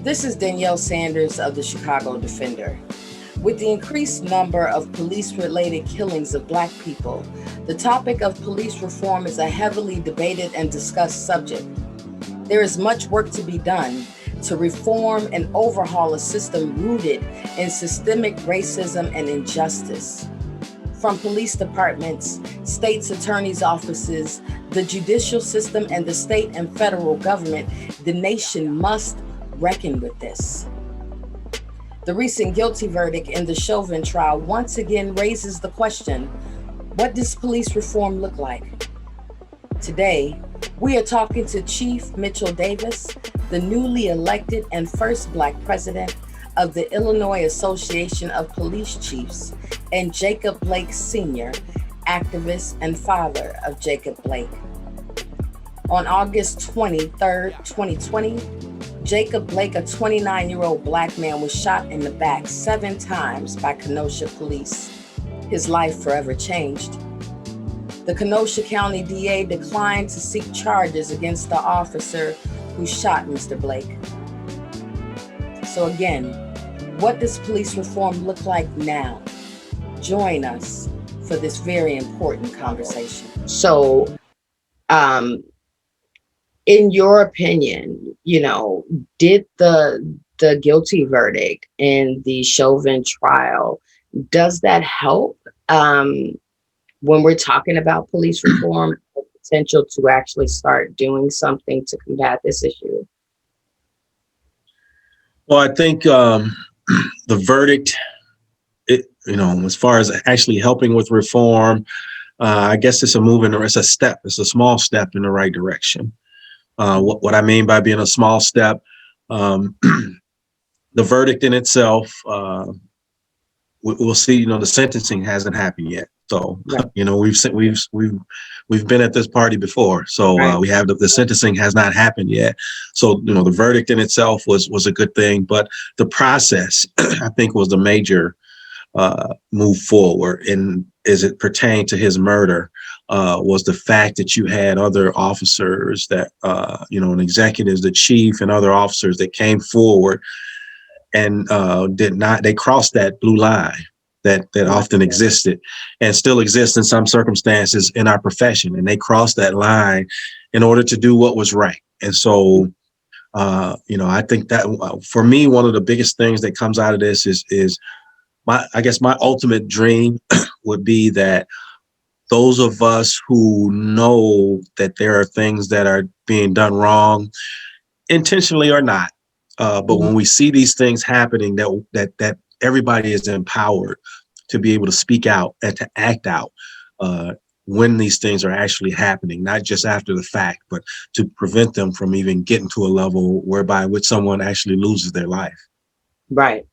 This is Danielle Sanders of the Chicago Defender. With the increased number of police-related killings of Black people, the topic of police reform is a heavily debated and discussed subject. There is much work to be done to reform and overhaul a system rooted in systemic racism and injustice. From police departments, states' attorneys' offices, the judicial system, and the state and federal government, the nation must reckon with this. The recent guilty verdict in the Chauvin trial once again raises the question, what does police reform look like? Today, we are talking to Chief Mitchell Davis, the newly elected and first Black president of the Illinois Association of Police Chiefs, and Jacob Blake Sr., activist and father of Jacob Blake. On August 23, 2020, Jacob Blake, a 29-year-old Black man, was shot in the back 7 times by Kenosha police. His life forever changed. The Kenosha County DA declined to seek charges against the officer who shot Mr. Blake. So again, what does police reform look like now? Join us for this very important conversation. So, in your opinion, did the guilty verdict in the Chauvin trial, does that help when we're talking about police reform, the potential to actually start doing something to combat this issue? Well, I think the verdict, as far as actually helping with reform, I guess it's it's a small step in the right direction. What I mean by being a small step, the verdict in itself, we'll see. The sentencing hasn't happened yet, so right. We've been at this party before, so right. We have the sentencing has not happened yet. So the verdict in itself was a good thing, but the process I think was the major move forward, and as it pertained to his murder. Was the fact that you had other officers that, and executives, the chief and other officers that came forward and they crossed that blue line that often existed and still exists in some circumstances in our profession. And they crossed that line in order to do what was right. And so, I think that for me, one of the biggest things that comes out of this is my ultimate dream would be that those of us who know that there are things that are being done wrong, intentionally or not, but when we see these things happening, that everybody is empowered to be able to speak out and to act out when these things are actually happening, not just after the fact, but to prevent them from even getting to a level whereby which someone actually loses their life. Right.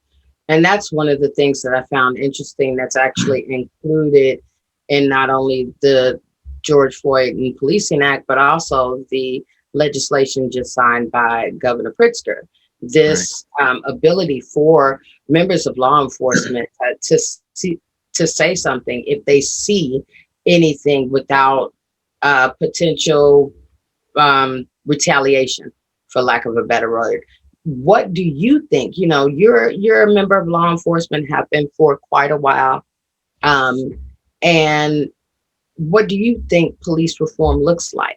And that's one of the things that I found interesting that's actually included in not only the George Floyd and Policing Act, but also the legislation just signed by Governor Pritzker. This ability for members of law enforcement to say something if they see anything without potential retaliation, for lack of a better word. What do you think? You're a member of law enforcement, have been for quite a while. And what do you think police reform looks like?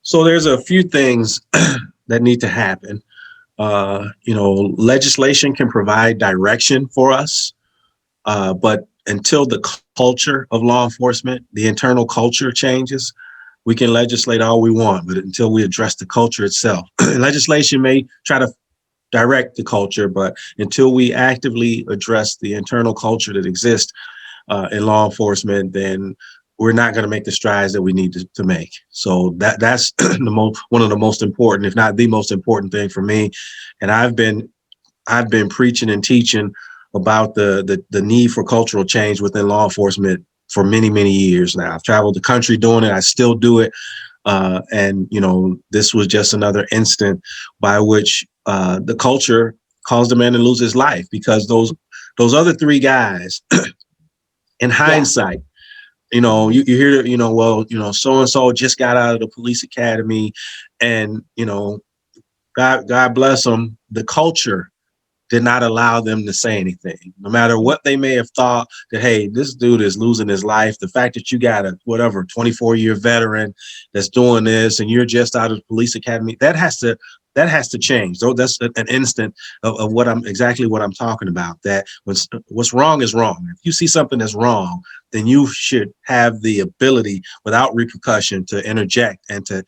So there's a few things that need to happen. Legislation can provide direction for us, but until the culture of law enforcement, the internal culture changes, we can legislate all we want, but until we address the culture itself, legislation may try to direct the culture, but until we actively address the internal culture that exists in law enforcement, then we're not going to make the strides that we need to make. So that's one of the most important, if not the most important thing for me. And I've been preaching and teaching about the need for cultural change within law enforcement for many, many years now. I've traveled the country doing it. I still do it. And this was just another instant by which the culture caused a man to lose his life, because those other 3 guys, in hindsight, you hear, so-and-so just got out of the police academy, and, God bless them, the culture did not allow them to say anything. No matter what they may have thought that, hey, this dude is losing his life. The fact that you got a 24-year veteran that's doing this and you're just out of the police academy, that has to change. So that's an instant of what I'm talking about, that what's wrong is wrong. If you see something that's wrong, then you should have the ability without repercussion to interject and to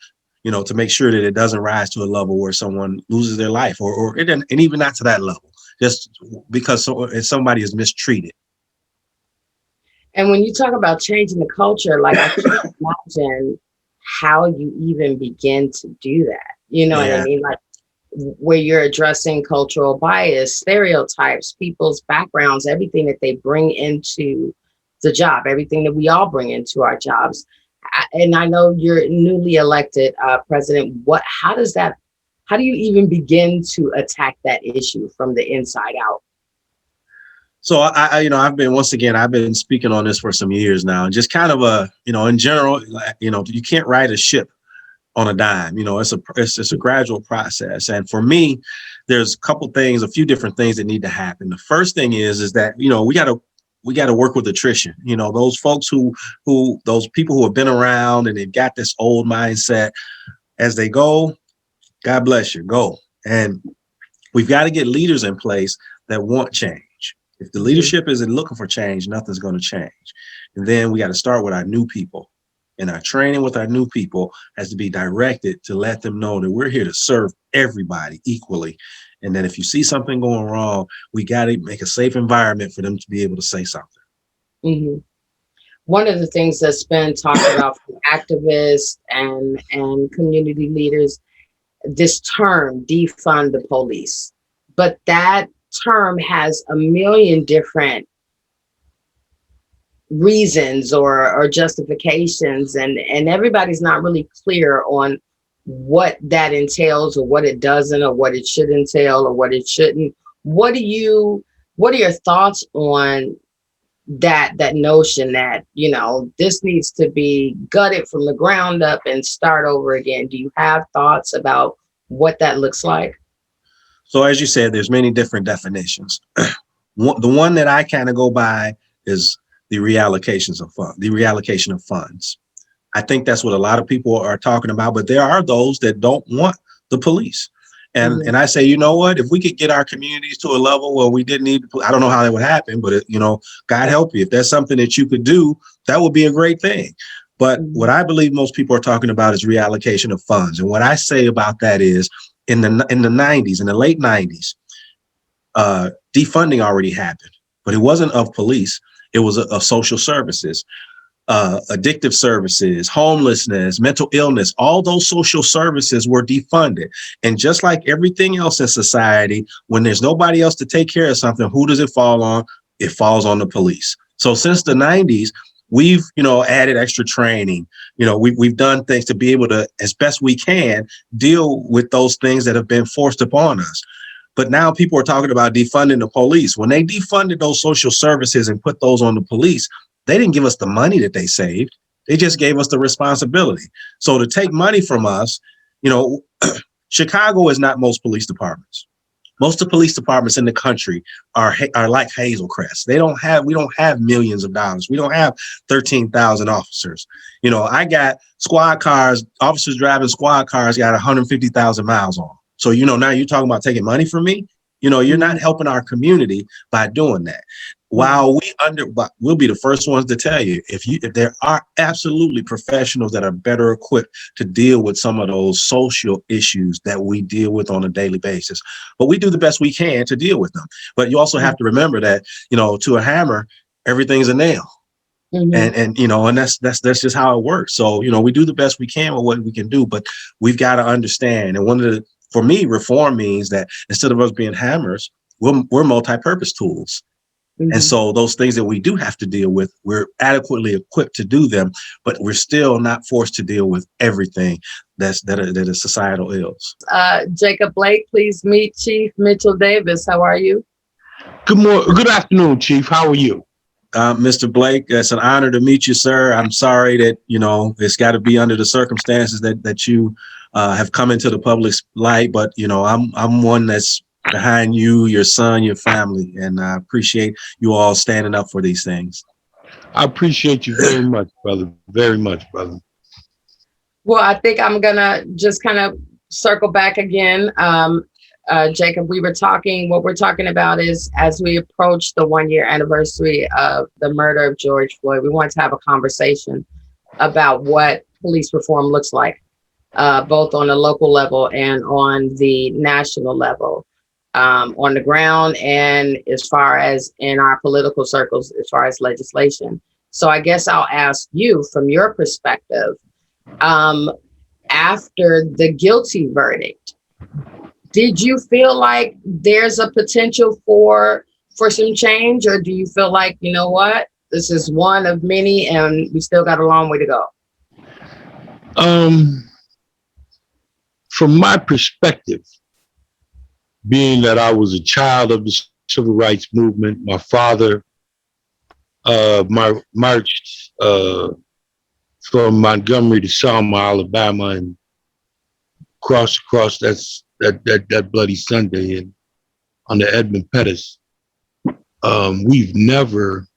make sure that it doesn't rise to a level where someone loses their life or and even not to that level, just because somebody is mistreated. And when you talk about changing the culture, like I can't imagine how you even begin to do that. You know what I mean? Like where you're addressing cultural bias, stereotypes, people's backgrounds, everything that they bring into the job, everything that we all bring into our jobs. And I know you're newly elected president. How do you even begin to attack that issue from the inside out? So I've been speaking on this for some years now, and just kind of in general, you can't ride a ship on a dime. It's a gradual process. And for me, there's a few different things that need to happen. The first thing is that, we got to work with attrition. Those folks those people who have been around and they've got this old mindset, as they go, God bless you, go. And we've got to get leaders in place that want change. If the leadership isn't looking for change, nothing's going to change. And then we got to start with our new people. And our training with our new people has to be directed to let them know that we're here to serve everybody equally. And that if you see something going wrong, we got to make a safe environment for them to be able to say something. Mm-hmm. One of the things that's been talked about from activists and community leaders, this term, defund the police. But that term has a million different reasons or justifications, and everybody's not really clear on what that entails or what it doesn't or what it should entail or what it shouldn't. What are your thoughts on that notion that, this needs to be gutted from the ground up and start over again? Do you have thoughts about what that looks like? So as you said, there's many different definitions. The one that I kind of go by is the reallocation of funds. I think that's what a lot of people are talking about, but there are those that don't want the police. And I say, you know what, if we could get our communities to a level where we didn't need, I don't know how that would happen, but God help you. If that's something that you could do, that would be a great thing. But what I believe most people are talking about is reallocation of funds. And what I say about that is in the 90s, in the late 90s, defunding already happened, but it wasn't of police. It was of social services, addictive services, homelessness, mental illness. All those social services were defunded. And just like everything else in society, when there's nobody else to take care of something, who does it fall on? It falls on the police. So since the 90s, we've, added extra training. We've done things to be able to, as best we can, deal with those things that have been forced upon us. But now people are talking about defunding the police. When they defunded those social services and put those on the police, they didn't give us the money that they saved. They just gave us the responsibility. So to take money from us, Chicago is not most police departments. Most of the police departments in the country are like Hazelcrest. We don't have millions of dollars. We don't have 13,000 officers. I got squad cars, officers driving squad cars got 150,000 miles on. So, now you're talking about taking money from me. You're not helping our community by doing that. While we'll be the first ones to tell you, if there are absolutely professionals that are better equipped to deal with some of those social issues that we deal with on a daily basis, but we do the best we can to deal with them. But you also have to remember that, to a hammer, everything's a nail. And that's just how it works. So, we do the best we can with what we can do, but we've got to understand. And for me, reform means that instead of us being hammers, we're multi-purpose tools. And so those things that we do have to deal with, we're adequately equipped to do them, but we're still not forced to deal with everything that is societal ills. Jacob Blake, please meet Chief Mitchell Davis. How are you? Good afternoon, Chief. How are you? Mr. Blake, it's an honor to meet you, sir. I'm sorry that, it's got to be under the circumstances that you have come into the public's light, but I'm one that's behind you, your son, your family, and I appreciate you all standing up for these things. I appreciate you very much, brother. Very much, brother. Well, I think I'm gonna just kind of circle back again. Jacob, what we're talking about is as we approach the 1-year anniversary of the murder of George Floyd, we want to have a conversation about what police reform looks like, both on the local level and on the national level, on the ground, and as far as in our political circles, as far as legislation. So I guess I'll ask you from your perspective, after the guilty verdict, did you feel like there's a potential for some change, or do you feel like, you know what, this is one of many and we still got a long way to go? From my perspective, being that I was a child of the civil rights movement, my father marched from Montgomery to Selma, Alabama, and crossed across that bloody Sunday and on the Edmund Pettus. We've never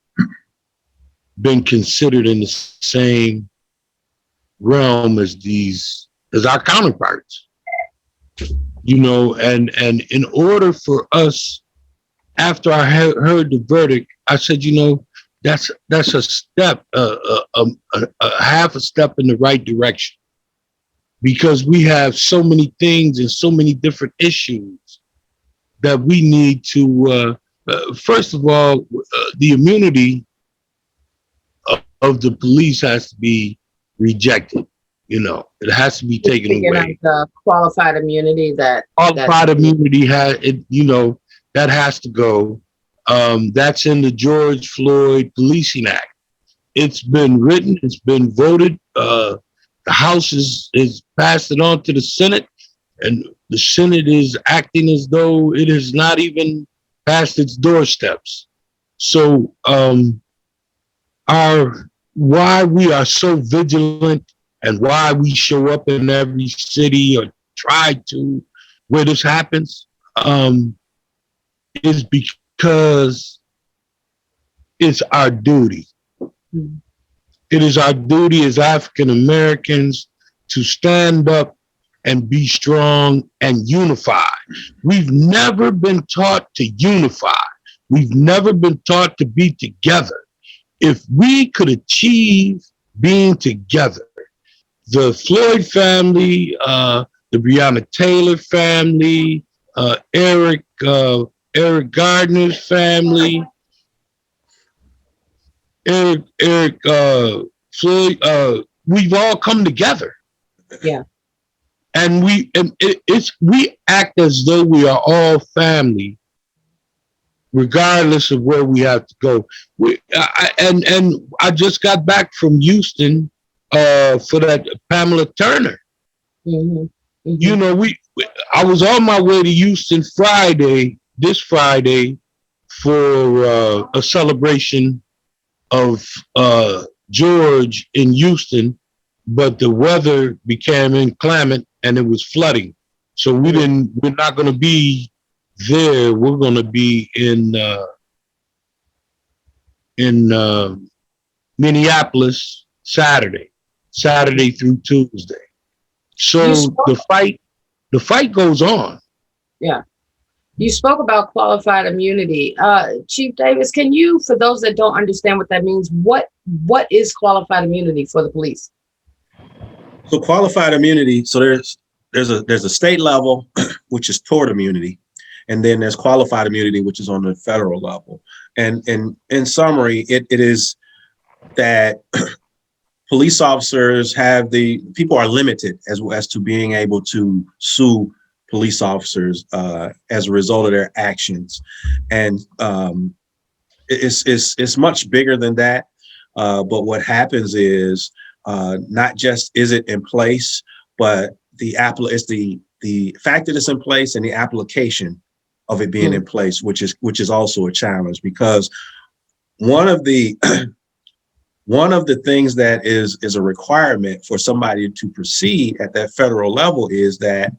been considered in the same realm as our counterparts, and in order for us, after I heard the verdict, I said, that's a step, a half a step in the right direction, because we have so many things and so many different issues that we need to, first of all, the immunity of the police has to be rejected. It has to be taken away. The qualified immunity immunity that has to go. That's in the George Floyd Policing Act. It's been written, it's been voted. The House is passed it on to the Senate, and the Senate is acting as though it has not even passed its doorsteps. So why we are so vigilant and why we show up in every city or try to where this happens is because it's our duty. Mm-hmm. It is our duty as African Americans to stand up and be strong and unify. We've never been taught to unify. We've never been taught to be together. If we could achieve being together, the Floyd family, the Breonna Taylor family, Eric Gardner's family, Eric Floyd, we've all come together. Yeah. And we act as though we are all family, regardless of where we have to go. I just got back from Houston for that Pamela Turner. Mm-hmm. Mm-hmm. I was on my way to Houston this Friday, for a celebration of George in Houston, but the weather became inclement and it was flooding. So we're not going to be there. We're going to be in Minneapolis Saturday through Tuesday. So the fight goes on. Yeah. You spoke about qualified immunity. Chief Davis, can you, for those that don't understand what that means, what is qualified immunity for the police? So qualified immunity, so there's a state level, which is tort immunity, and then there's qualified immunity, which is on the federal level. And in summary, it is that police officers people are limited as to being able to sue police officers as a result of their actions. And it's much bigger than that. But what happens is not just is it in place, but it's the fact that it's in place and the application of it being in place, which is also a challenge, because one of the one of the things that is a requirement for somebody to proceed at that federal level is that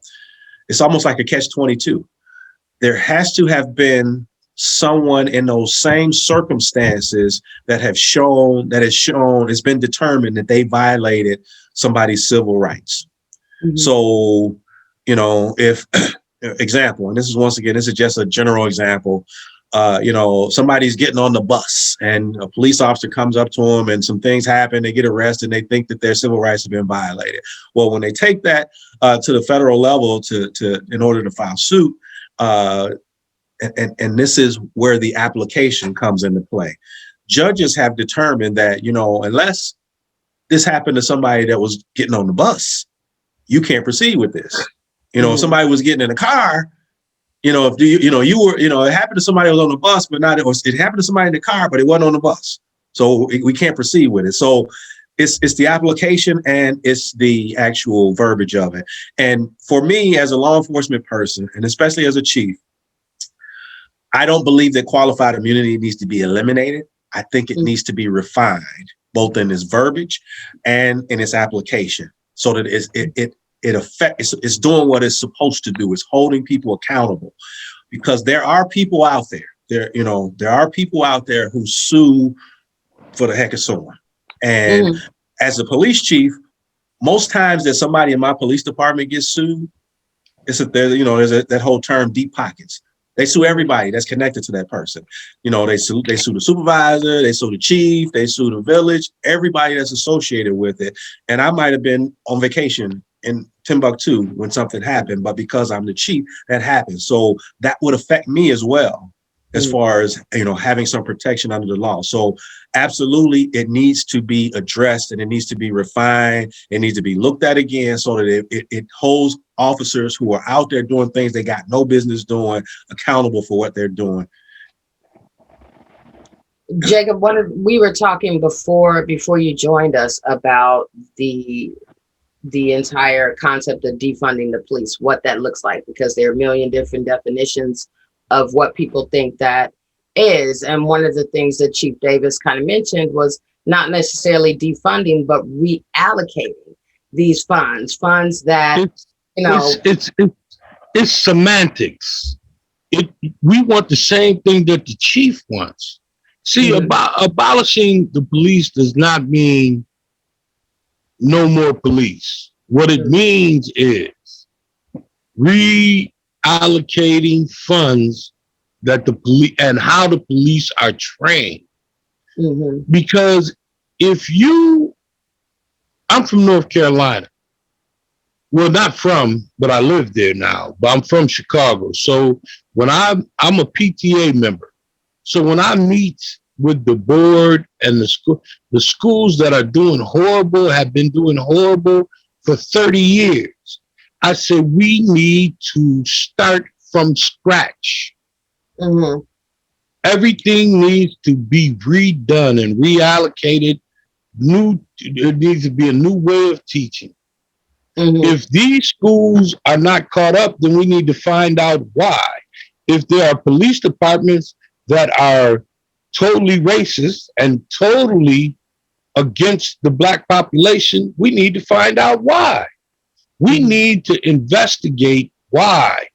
it's almost like a catch-22. There has to have been someone in those same circumstances that it's been determined that they violated somebody's civil rights. Mm-hmm. So, if example, and this is just a general example, somebody's getting on the bus and a police officer comes up to them and some things happen, they get arrested and they think that their civil rights have been violated. Well, when they take that to the federal level in order to file suit, and this is where the application comes into play. Judges have determined that, unless this happened to somebody that was getting on the bus, you can't proceed with this. If somebody was getting in a car, it happened to somebody who was on the bus, but it happened to somebody in the car, but it wasn't on the bus. So we can't proceed with it. So it's the application and it's the actual verbiage of it. And for me, as a law enforcement person, and especially as a chief, I don't believe that qualified immunity needs to be eliminated. I think it needs to be refined, both in its verbiage and in its application, so that it's doing what it's supposed to do. It's holding people accountable, because there are people out there. There are people out there who sue for the heck of suing. And as a police chief, most times that somebody in my police department gets sued, there's that whole term, deep pockets. They sue everybody that's connected to that person. They sue the supervisor, they sue the chief, they sue the village, everybody that's associated with it. And I might have been on vacation in Timbuktu when something happened, but because I'm the chief, that happened. So that would affect me as well, as far as, having some protection under the law. So absolutely, it needs to be addressed and it needs to be refined. It needs to be looked at again so that it holds officers who are out there doing things they got no business doing accountable for what they're doing. Jacob, we were talking before you joined us about the entire concept of defunding the police, what that looks like, because there are a million different definitions of what people think that is. And one of the things that Chief Davis kind of mentioned was not necessarily defunding, but reallocating these funds that, it's semantics. We want the same thing that the chief wants. See, abolishing the police does not mean no more police. What it means is reallocating funds that the police and how the police are trained. Because I'm from North Carolina. Well, not from, but I live there now, but I'm from Chicago. So when I'm a PTA member. So when I meet with the board and the schools that are doing horrible, have been doing horrible for 30 years, I say we need to start from scratch. Everything needs to be redone and reallocated. There needs to be a new way of teaching. If these schools are not caught up, then we need to find out why. If there are police departments that are totally racist and totally against the Black population, we need to find out why. We need to investigate why,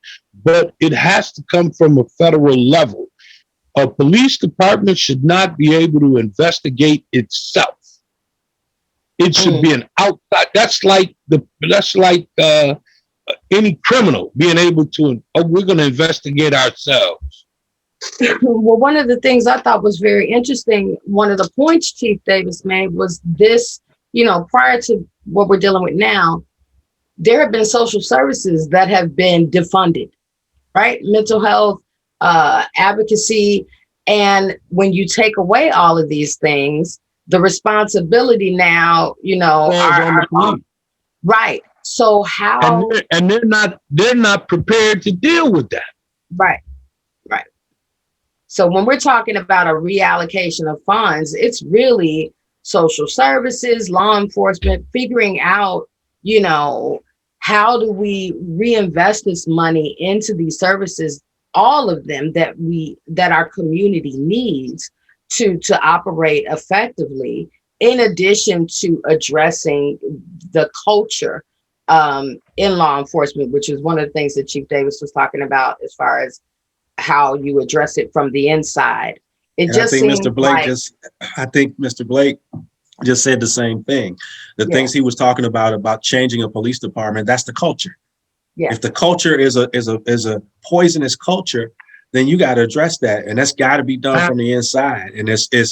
but it has to come from a federal level. A police department should not be able to investigate itself. It should be an outside. That's like any criminal being able to. We're going to investigate ourselves. Well, one of the things I thought was very interesting, one of the points Chief Davis made was this. Prior to what we're dealing with now, there have been social services that have been defunded, right? Mental health, advocacy, and when you take away all of these things, the responsibility now, right. So how? And they're not prepared to deal with that. Right. So when we're talking about a reallocation of funds, it's really social services, law enforcement, figuring out, how do we reinvest this money into these services, all of them that our community needs to operate effectively. in addition to addressing the culture in law enforcement, which is one of the things that Chief Davis was talking about as far as how you address it from the inside. It And just seems like, I think Mr. Blake just said the same thing. The things he was talking about changing a police department, that's the culture. Yeah. If the culture is a poisonous culture, then you got to address that, and that's got to be done from the inside. And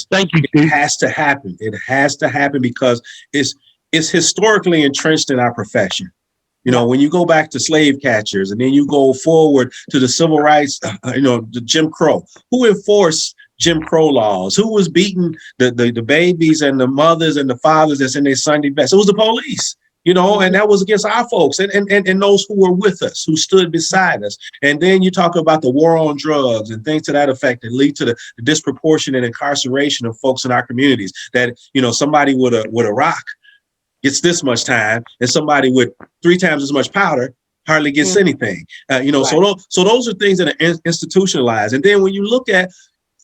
Thank you, it has to happen. It has to happen because it's historically entrenched in our profession. You know, when you go back to slave catchers, and then you go forward to the civil rights, the Jim Crow, who enforced Jim Crow laws? Who was beating the babies and the mothers and the fathers that's in their Sunday best? It was the police. And that was against our folks and those who were with us, who stood beside us. And then you talk about the war on drugs and things to that effect that lead to the disproportionate incarceration of folks in our communities. That, somebody with a rock gets this much time, and somebody with 3 times as much powder hardly gets anything. Right. So those are things that are institutionalized. And then when you look at,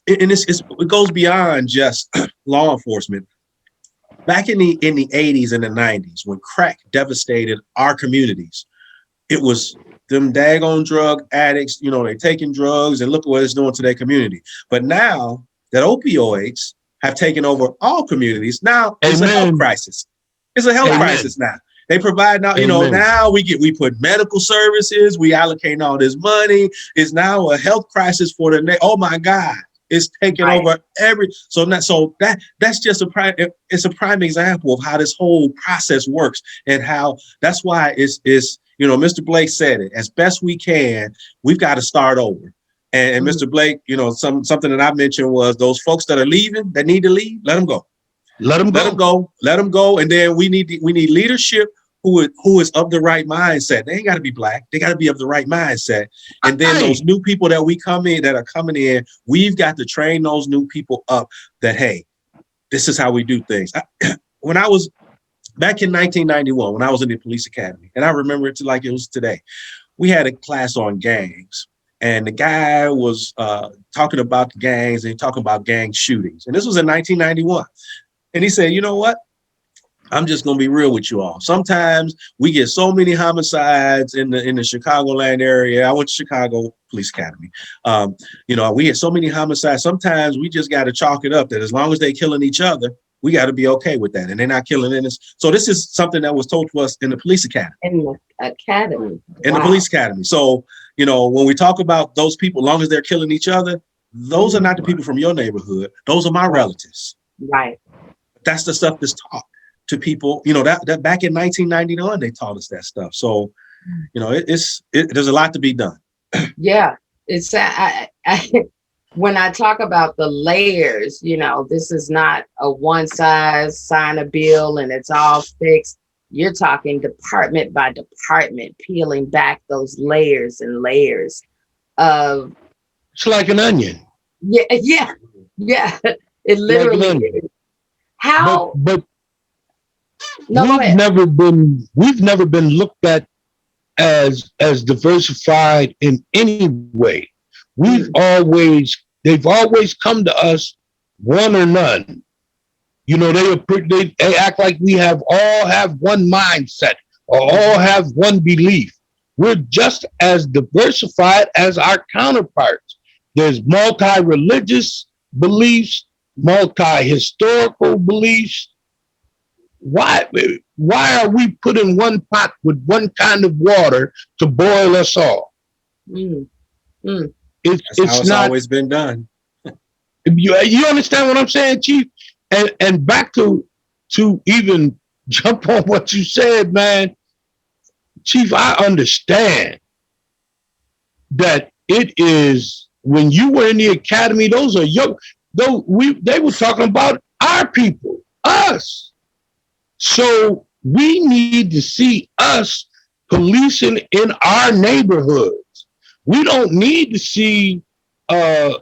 and it goes beyond just law enforcement. Back in the 80s and the 90s, when crack devastated our communities, it was them daggone drug addicts, they're taking drugs, and look what it's doing to their community. But now that opioids have taken over all communities, now it's a health crisis. It's a health crisis now. They provide now, now we put medical services, we allocate all this money. It's now a health crisis for oh my God. It's taking over that's just it's a prime example of how this whole process works, and how that's why it's Mr. Blake said it, as best we can, we've got to start over. And Mr. Blake, something that I mentioned was those folks that are leaving, that need to leave, let them go. Let them go. And then we need leadership who is of the right mindset. They ain't got to be black. They got to be of the right mindset. And then those new people that are coming in, we've got to train those new people up that, hey, this is how we do things. When I was back in 1991, when I was in the police academy, and I remember it like it was today, we had a class on gangs. And the guy was talking about the gangs, and talking about gang shootings. And this was in 1991. And he said, you know what? I'm just going to be real with you all. Sometimes we get so many homicides in the Chicagoland area. I went to Chicago Police Academy. We get so many homicides. Sometimes we just got to chalk it up that as long as they're killing each other, we got to be okay with that. And they're not killing innocent. So this is something that was told to us in the police academy. In the academy. In the police academy. So, when we talk about those people, as long as they're killing each other, those are not the people from your neighborhood. Those are my relatives. Right. That's the stuff that's taught to people, that back in 1991, they taught us that stuff. So, there's a lot to be done. Yeah. It's, when I talk about the layers, this is not a one size, sign a bill and it's all fixed. You're talking department by department, peeling back those layers and layers of. It's like an onion. Yeah. It literally like is. How? But no, we've never been looked at as diversified in any way. They've always come to us one or none. They act like we all have one mindset or all have one belief. We're just as diversified as our counterparts. There's multi-religious beliefs, multi-historical beliefs. Why are we put in one pot with one kind of water to boil us all? It's always been done. You understand what I'm saying, Chief? And back to even jump on what you said, man. Chief, I understand that it is when you were in the academy, those are young. They were talking about our people, us. So we need to see us policing in our neighborhoods. We don't need to see Billy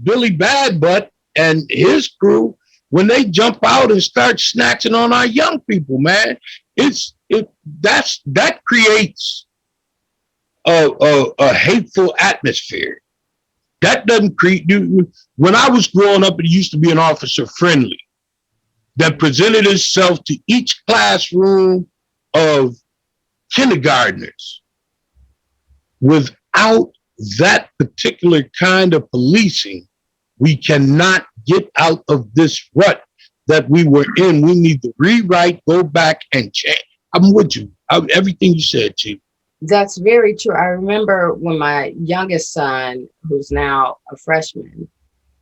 Badbutt and his crew when they jump out and start snatching on our young people, man. That creates a hateful atmosphere. That doesn't create. When I was growing up, it used to be an officer friendly. that presented itself to each classroom of kindergartners. Without that particular kind of policing, we cannot get out of this rut that we were in. We need to rewrite, go back, and change. I'm with you. Everything you said, Chief. That's very true. I remember when my youngest son, who's now a freshman,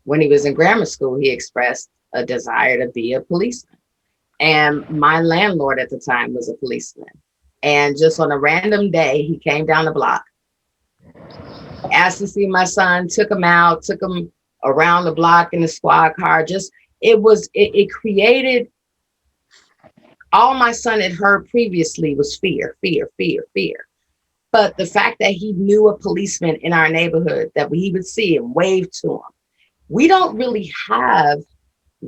when he was in grammar school, he expressed a desire to be a policeman. And my landlord at the time was a policeman. And just on a random day, he came down the block, asked to see my son, took him out, took him around the block in the squad car. Just, it created, all my son had heard previously was fear, fear, fear, fear. But the fact that he knew a policeman in our neighborhood that he would see and wave to him, we don't really have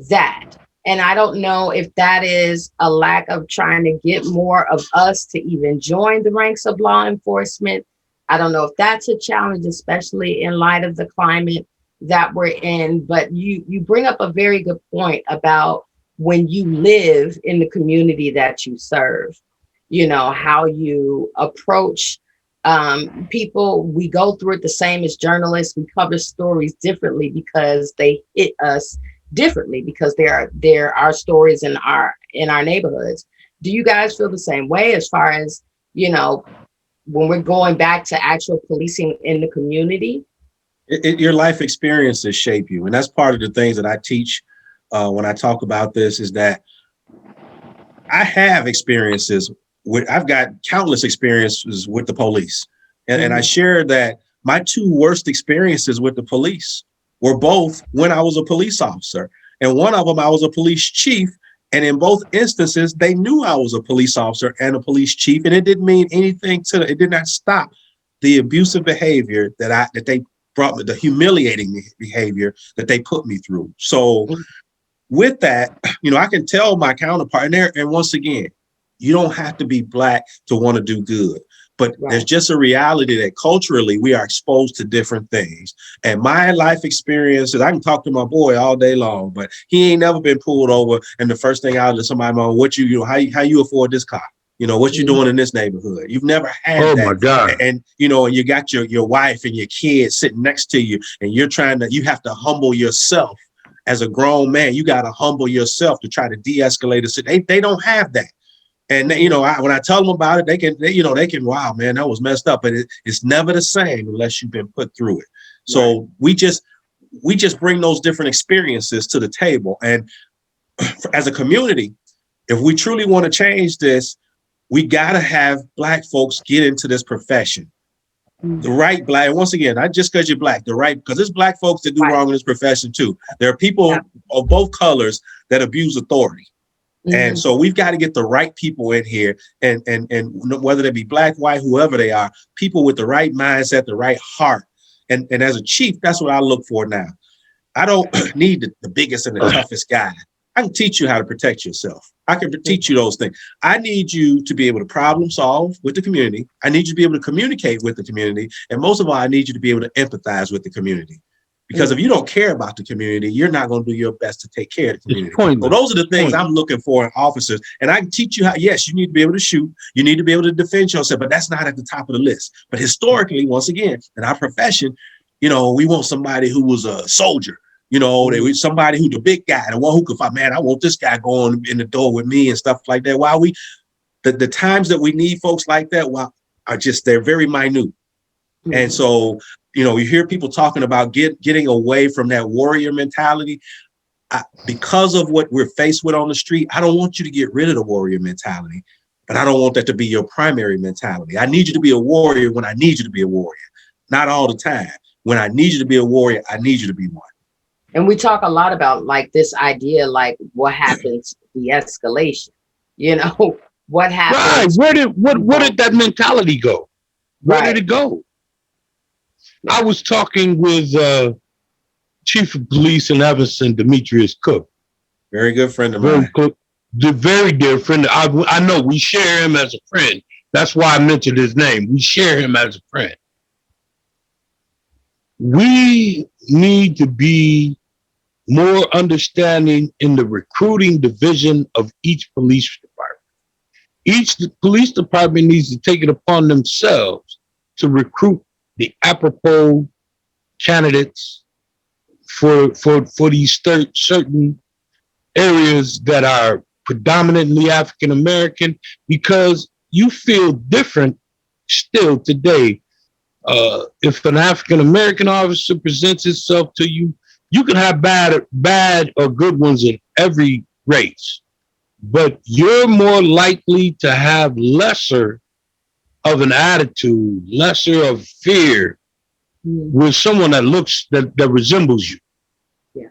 that. And I don't know if that is a lack of trying to get more of us to even join the ranks of law enforcement. I don't know if that's a challenge, especially in light of the climate that we're in. But you bring up a very good point about when you live in the community that you serve, you know, how you approach people. We go through it the same as journalists. We cover stories differently because they hit us differently, because there are stories in our neighborhoods. Do you guys feel the same way as far as, you know, when we're going back to actual policing in the community? Your life experiences shape you. And that's part of the things that I teach when I talk about this, is that I have experiences I've got countless experiences with the police. And I share that my two worst experiences with the police were both when I was a police officer. And one of them, I was a police chief. And in both instances, they knew I was a police officer and a police chief. And it didn't mean anything it did not stop the abusive behavior that they brought me, the humiliating behavior that they put me through. So with that, you know, I can tell my counterpart there. And once again, you don't have to be Black to want to do good. But there's just a reality that culturally we are exposed to different things. And my life experiences, I can talk to my boy all day long, but he ain't never been pulled over. And the first thing I'll let somebody know, how you afford this car? You know, what you doing in this neighborhood? You've never had that. Oh my God. And, you know, and you got your wife and your kids sitting next to you, and you have to humble yourself as a grown man. You got to humble yourself to try to de-escalate a situation. They don't have that. And you know, when I tell them about it, they can, wow, man, that was messed up. But it's never the same unless you've been put through it. So we just bring those different experiences to the table. And as a community, if we truly want to change this, we got to have Black folks get into this profession. The right Black, and once again, not just because you're Black, because there's Black folks that do wrong in this profession too. There are people of both colors that abuse authority. And so we've got to get the right people in here, and whether they be Black, white, whoever they are, people with the right mindset, the right heart. And as a chief, that's what I look for now. I don't need the biggest and the toughest guy. I can teach you how to protect yourself. I can teach you those things. I need you to be able to problem solve with the community. I need you to be able to communicate with the community. And most of all, I need you to be able to empathize with the community. Because if you don't care about the community, you're not going to do your best to take care of the community. So those are the things I'm looking for in officers. And I can teach you how, yes, you need to be able to shoot. You need to be able to defend yourself, but that's not at the top of the list. But historically, once again, in our profession, you know, we want somebody who was a soldier. You know, they somebody who the big guy, the one who could fight, man, I want this guy going in the door with me and stuff like that. While the times that we need folks like that, they're very minute. And so, you know, you hear people talking about getting away from that warrior mentality. Because of what we're faced with on the street, I don't want you to get rid of the warrior mentality, but I don't want that to be your primary mentality. I need you to be a warrior when I need you to be a warrior, not all the time. When I need you to be a warrior, I need you to be one. And we talk a lot about like this idea, like what happens, the escalation, you know, what happens. Right. Where did that mentality go? Where did it go? I was talking with Chief of Police in Evanston, Demetrius Cook. Very good friend of mine. The very dear friend. I know we share him as a friend. That's why I mentioned his name. We share him as a friend. We need to be more understanding in the recruiting division of each police department. Each police department needs to take it upon themselves to recruit the apropos candidates for these certain areas that are predominantly African American, because you feel different still today. If an African American officer presents itself to you, you can have bad or good ones in every race, but you're more likely to have lesser of an attitude, lesser of fear with someone that resembles you. Yeah.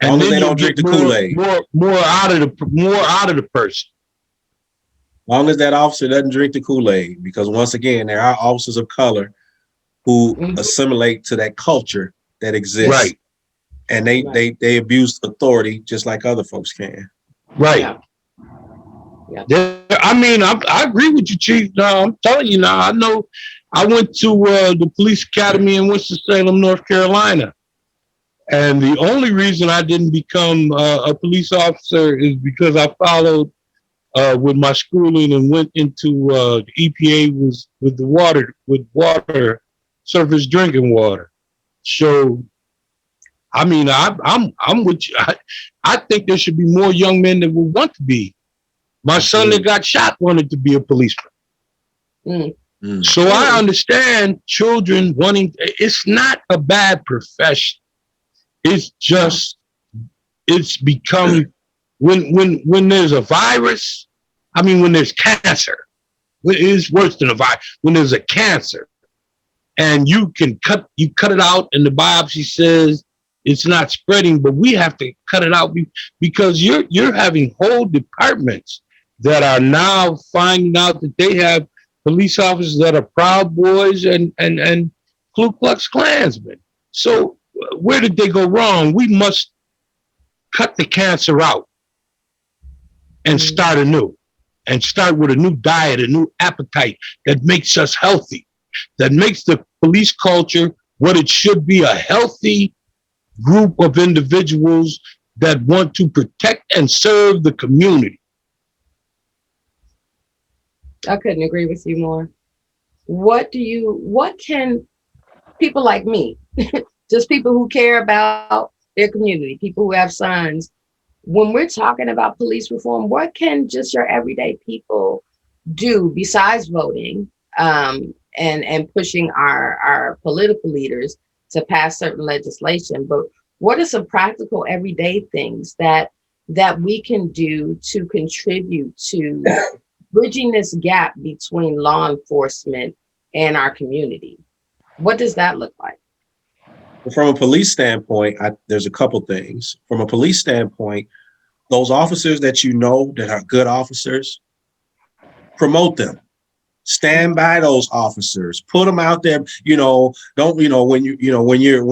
And then they don't drink the Kool-Aid. More out of the person. Long as that officer doesn't drink the Kool-Aid, because once again, there are officers of color who assimilate to that culture that exists. Right. And they abuse authority just like other folks can. Right. Yeah. I mean, I agree with you, Chief. No, I'm telling you now, I know I went to the police academy in Winston-Salem, North Carolina. And the only reason I didn't become a police officer is because I followed with my schooling and went into the EPA with water, surface drinking water. So, I mean, I'm with you. I think there should be more young men that would want to be. My son that got shot wanted to be a policeman. So I understand children wanting. It's not a bad profession. It's just it's become when there's a virus. I mean, when there's cancer, it is worse than a virus. When there's a cancer, and you cut it out, and the biopsy says it's not spreading, but we have to cut it out because you're having whole departments that are now finding out that they have police officers that are Proud Boys and Ku Klux Klansmen. So where did they go wrong? We must cut the cancer out and start anew, and start with a new diet, a new appetite that makes us healthy, that makes the police culture what it should be, a healthy group of individuals that want to protect and serve the community. I couldn't agree with you more. What can people like me, just people who care about their community, people who have sons, when we're talking about police reform, what can just your everyday people do besides voting and pushing our political leaders to pass certain legislation? But what are some practical everyday things that we can do to contribute to bridging this gap between law enforcement and our community? What does that look like? From a police standpoint, there's a couple things. From a police standpoint, those officers that you know that are good officers, promote them. Stand by those officers. Put them out there. When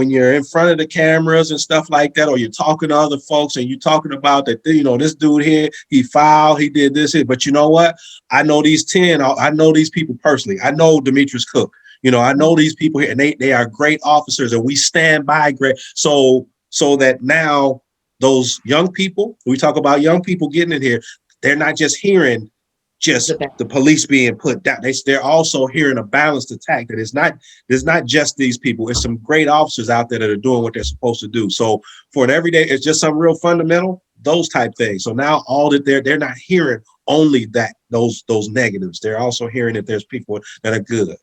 you're in front of the cameras and stuff like that, or you're talking to other folks and you're talking about that, this dude here, he filed, he did this here. But you know what? I know these 10. I know these people personally. I know Demetrius Cook. I know these people here, and they are great officers, and we stand by great. So that now those young people, we talk about young people getting in here, they're not just hearing just the police being put down. They're also hearing a balanced attack, that it's not just these people. It's some great officers out there that are doing what they're supposed to do. So for an everyday, it's just some real fundamental, those type things. So now all that they're not hearing only those negatives. They're also hearing that there's people that are good.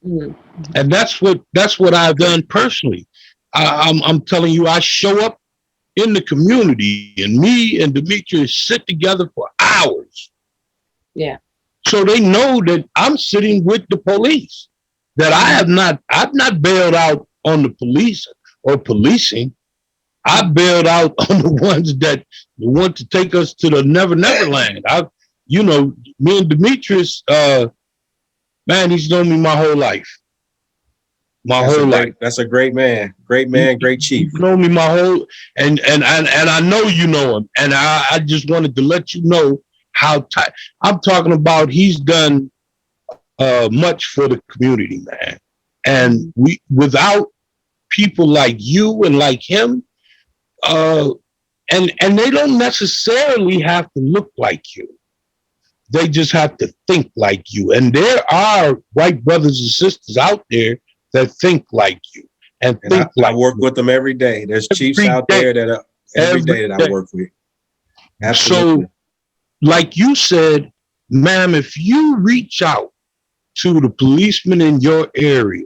And that's what I've done personally. I'm telling you, I show up in the community, and me and Demetrius sit together for hours. Yeah. So they know that I'm sitting with the police, that I've not bailed out on the police or policing. I bailed out on the ones that want to take us to the Never Land. Me and Demetrius, man, he's known me my whole life. That's a great man, great chief. He's known me my whole, and I know you know him, and I just wanted to let you know how tight. I'm talking about, he's done much for the community, man. And without people like you and like him, And they don't necessarily have to look like you. They just have to think like you. And there are white brothers and sisters out there that think like you and And think I like work you with them every day. There's chiefs every out day. there that every day that I work with. Absolutely. So, like you said, ma'am, if you reach out to the policeman in your area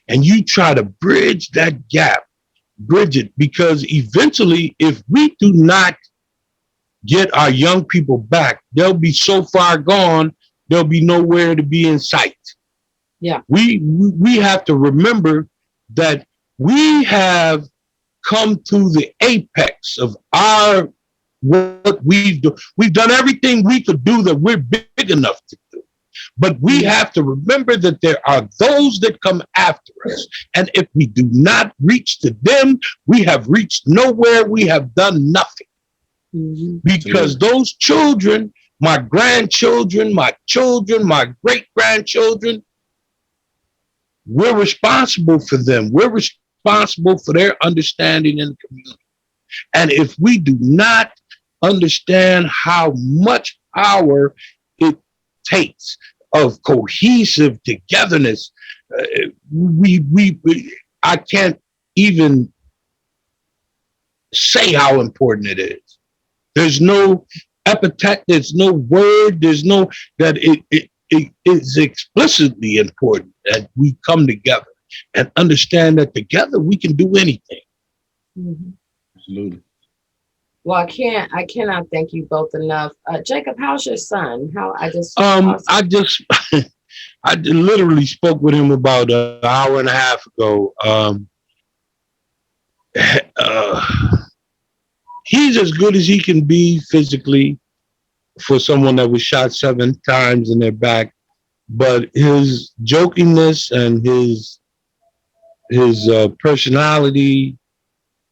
and you try to bridge that gap, bridge it, because eventually, if we do not get our young people back, they'll be so far gone, they'll be nowhere to be in sight. Yeah. We have to remember that we have come to the apex of our what we've done. We've done everything we could do that we're big enough to do. But we have to remember that there are those that come after us. And if we do not reach to them, we have reached nowhere. We have done nothing. Because those children, my grandchildren, my children, my great-grandchildren, we're responsible for them. We're responsible for their understanding in the community. And if we do not understand how much power it takes of cohesive togetherness, I can't even say how important it is. There's no epithet, there's no word, there's no, that it is explicitly important that we come together and understand that together we can do anything. Absolutely. Well, I cannot thank you both enough. Jacob, how's your son? I literally spoke with him about an hour and a half ago. He's as good as he can be physically for someone that was shot 7 times in their back, but his jokiness and his personality,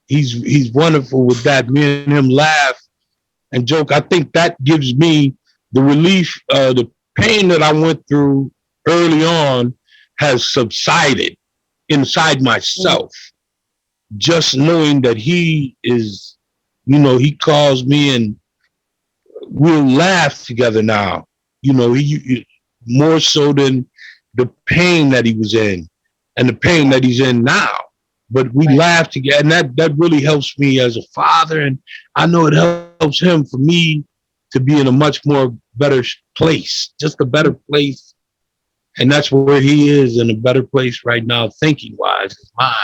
he's wonderful with that. Me and him laugh and joke. I think that gives me the relief. The pain that I went through early on has subsided inside myself. Just knowing that he is, he calls me and we'll laugh together now. He more so than the pain that he was in and the pain that he's in now. But we laugh together, and that really helps me as a father, and I know it helps him, for me to be in a much more better place, just a better place. And that's where he is, in a better place right now, thinking wise, is mine.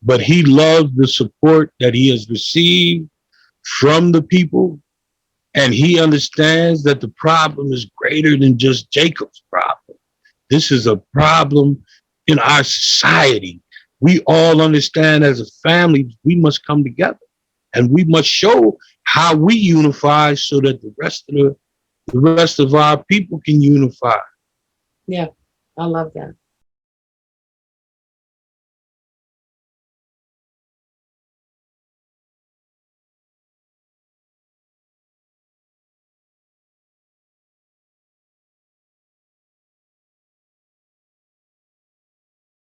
But he loves the support that he has received from the people, and he understands that the problem is greater than just Jacob's problem. This is a problem in our society. We all understand, as a family, we must come together, and we must show how we unify so that the rest of our people can unify. Yeah, I love that.